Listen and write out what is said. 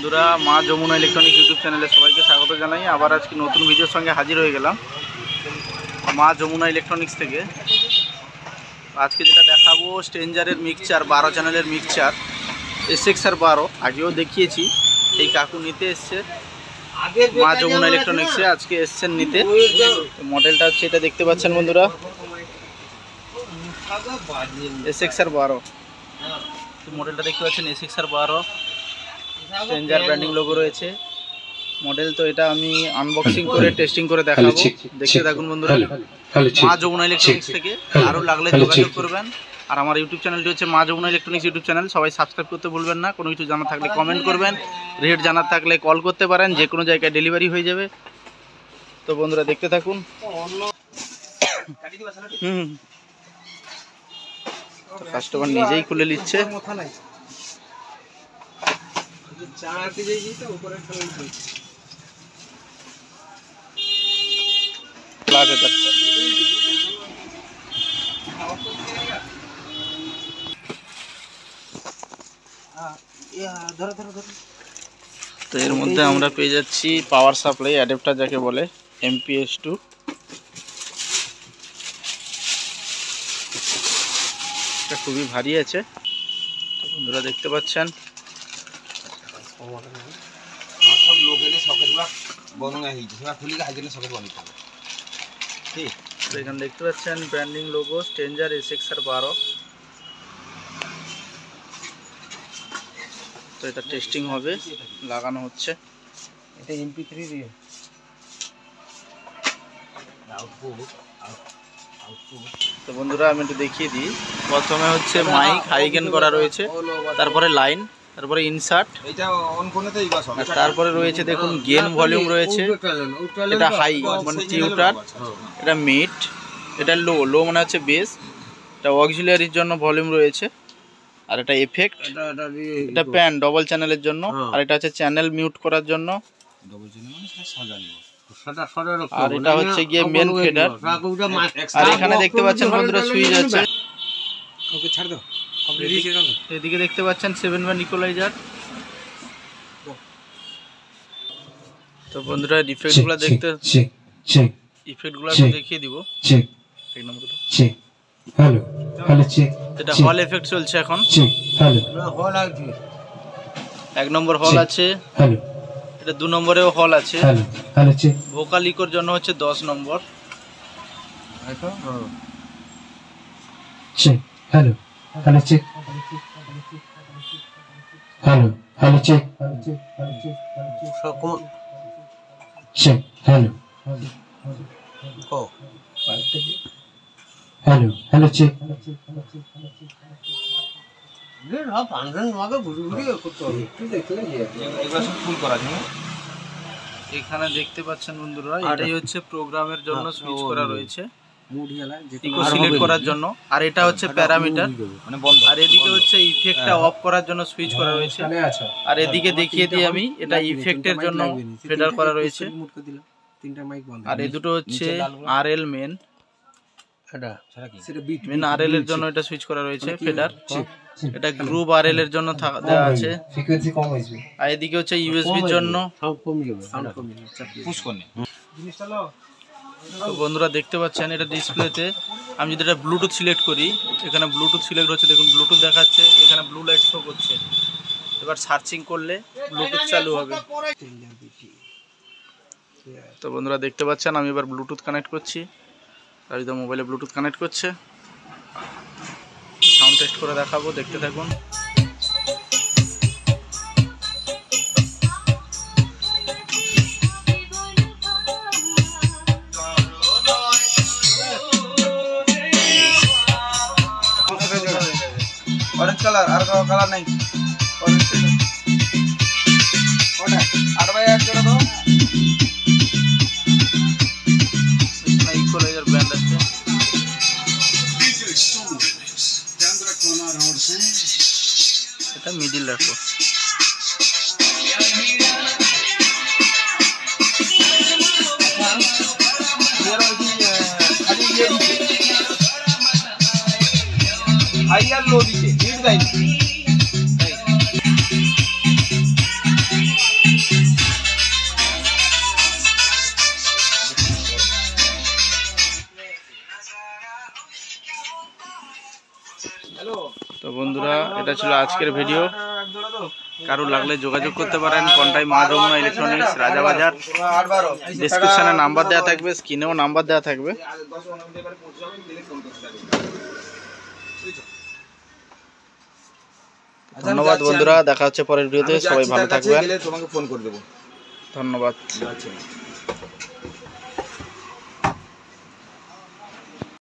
বন্ধুরা মা Jamuna electronics YouTube চ্যানেলে সবাইকে স্বাগত জানাই। আবার আজকে নতুন ভিডিওর সঙ্গে হাজির হয়ে গেলাম মা যমুনা ইলেকট্রনিক্স থেকে। আজকে যেটা দেখাবো স্ট্রেঞ্জারের মিক্সচার 12 চ্যানেলের মিক্সচার SXR 12। আগেও দেখিয়েছি। এই কাকু নিতে এসছে মা যমুনা ইলেকট্রনিক্সে, আজকে এসছেন নিতে। মডেলটা হচ্ছে এটা, দেখতে পাচ্ছেন বন্ধুরা, SXR 12 মডেলটা দেখতে পাচ্ছেন। SXR 12 স্ট্রেঞ্জার ব্র্যান্ডিং লোগো রয়েছে মডেল। তো এটা আমি আনবক্সিং করে টেস্টিং করে দেখাবো, দেখতে থাকুন বন্ধুরা মা যমুনা ইলেকট্রনিক্স থেকে। আরও লাগলে যোগাযোগ করবেন। আর আমার ইউটিউব চ্যানেলটি হচ্ছে মা যমুনা ইলেকট্রনিক্স ইউটিউব চ্যানেল। সবাই সাবস্ক্রাইব করতে ভুলবেন না। কোনো কিছু জানার থাকলে কমেন্ট করবেন, রেট জানার থাকলে কল করতে পারেন, যে কোনো জায়গায় ডেলিভারি হয়ে যাবে। তো বন্ধুরা দেখতে থাকুন। কাস্টমার নিজেই খুলে নিচ্ছে। তো এর মধ্যে আমরা পেয়ে যাচ্ছি পাওয়ার সাপ্লাই অ্যাডাপ্টার, যাকে বলে MPS2। এটা খুবই ভারী আছে। তো বন্ধুরা দেখতে পাচ্ছেন এখানে দেখতে পাচ্ছেন ব্র্যান্ডিং লোগো স্ট্রেঞ্জার SXR 12। তো এটা টেস্টিং হবে, লাগানো হচ্ছে। এটা MP3 দিয়ে তো বন্ধুরা আমি একটু দেখিয়ে দিই। প্রথমে হচ্ছে মাইক হাই গেন করা রয়েছে, তারপরে লাইন, তারপরে ইনসার্ট, তারপরে রয়েছে দেখুন গেন ভলিউম রয়েছে। এটা হাই মানে টিউটার, এটা মিড, এটা লো, লো মানে হচ্ছে বেস। এটা অক্সিলিয়ারির জন্য ভলিউম রয়েছে। আর এটা এফেক্ট, এটা প্যান ডবল চ্যানেলের জন্য। আর এটা হচ্ছে চ্যানেল মিউট করার জন্য। আর এটা হচ্ছে গিয়ে মেন ফেডার। আর এখানে দেখতে পাচ্ছেন বন্ধুরা সুইচ আছে। এদিকে দেখতে পাচ্ছেন 7 ব্যান্ড ইকুয়ালাইজার। তো বন্ধুরা ইফেক্টগুলো দেখতে, ইফেক্টগুলো দেখিয়ে দিব। এটা হল এফেক্ট চলছে এখন। 1 নম্বর হল আছে, এটা 2 নম্বরেও হল আছে। ভোকাল ইকোর জন্য হচ্ছে 10 নম্বর। এখানে দেখতে পাচ্ছেন বন্ধুরা, এটাই হচ্ছে প্রোগ্রামের জন্য সুইচ করা রয়েছে, ইকো সিলেক্ট করার জন্য। আর এটা হচ্ছে প্যারামিটার। আর এদিকে হচ্ছে ইফেক্টটা অফ করার জন্য সুইচ করা রয়েছে। আর এদিকে দেখিয়ে দিই আমি, এটা ইফেক্টের জন্য ফেডার করা রয়েছে। আর এই দুটো হচ্ছে RL মেন, মেন RL এর জন্য এটা সুইচ করা রয়েছে ফেডার। এটা গ্রুপ RL এর জন্য দেওয়া আছে। আর এদিকে হচ্ছে USB এর জন্য। তো বন্ধুরা দেখতে পাচ্ছেন এটা ডিসপ্লেতে। আমি যদি এটা ব্লুটুথ সিলেক্ট করি, এখানে ব্লুটুথ সিলেক্ট হচ্ছে, দেখুন ব্লুটুথ দেখাচ্ছে, এখানে ব্লু লাইট শো করছে। এবার সার্চিং করলে ব্লুটুথ চালু হবে। তো বন্ধুরা দেখতে পাচ্ছেন আমি এবার ব্লুটুথ কানেক্ট করছি। রাজদা মোবাইলে ব্লুটুথ কানেক্ট করছে। সাউন্ড টেস্ট করে দেখাবো, দেখতে থাকুন। অরেঞ্জ কালার, আর কালার নাই। অরেঞ্জ ওটা 8x8 করে দাও। ইকুয়ালাইজার ব্যান্ড আছে। এটা মিডিল রাখো। हाई और लो दीजिए, नीट जाइए। তো বন্ধুরা, এটা ছিল আজকের ভিডিও। কারো লাগলে যোগাযোগ করতে পারেন কন্টাই মা যমুনা ইলেকট্রনিক্স, রাজাবাজার। ডেসক্রিপশনে নাম্বার দেওয়া থাকবে, স্ক্রিনেও নাম্বার দেওয়া থাকবে। ধন্যবাদ বন্ধুরা, দেখা হচ্ছে পরের ভিডিওতে। সবাই ভালো থাকবেন, তোমাকে ফোন করে দেবো। ধন্যবাদ।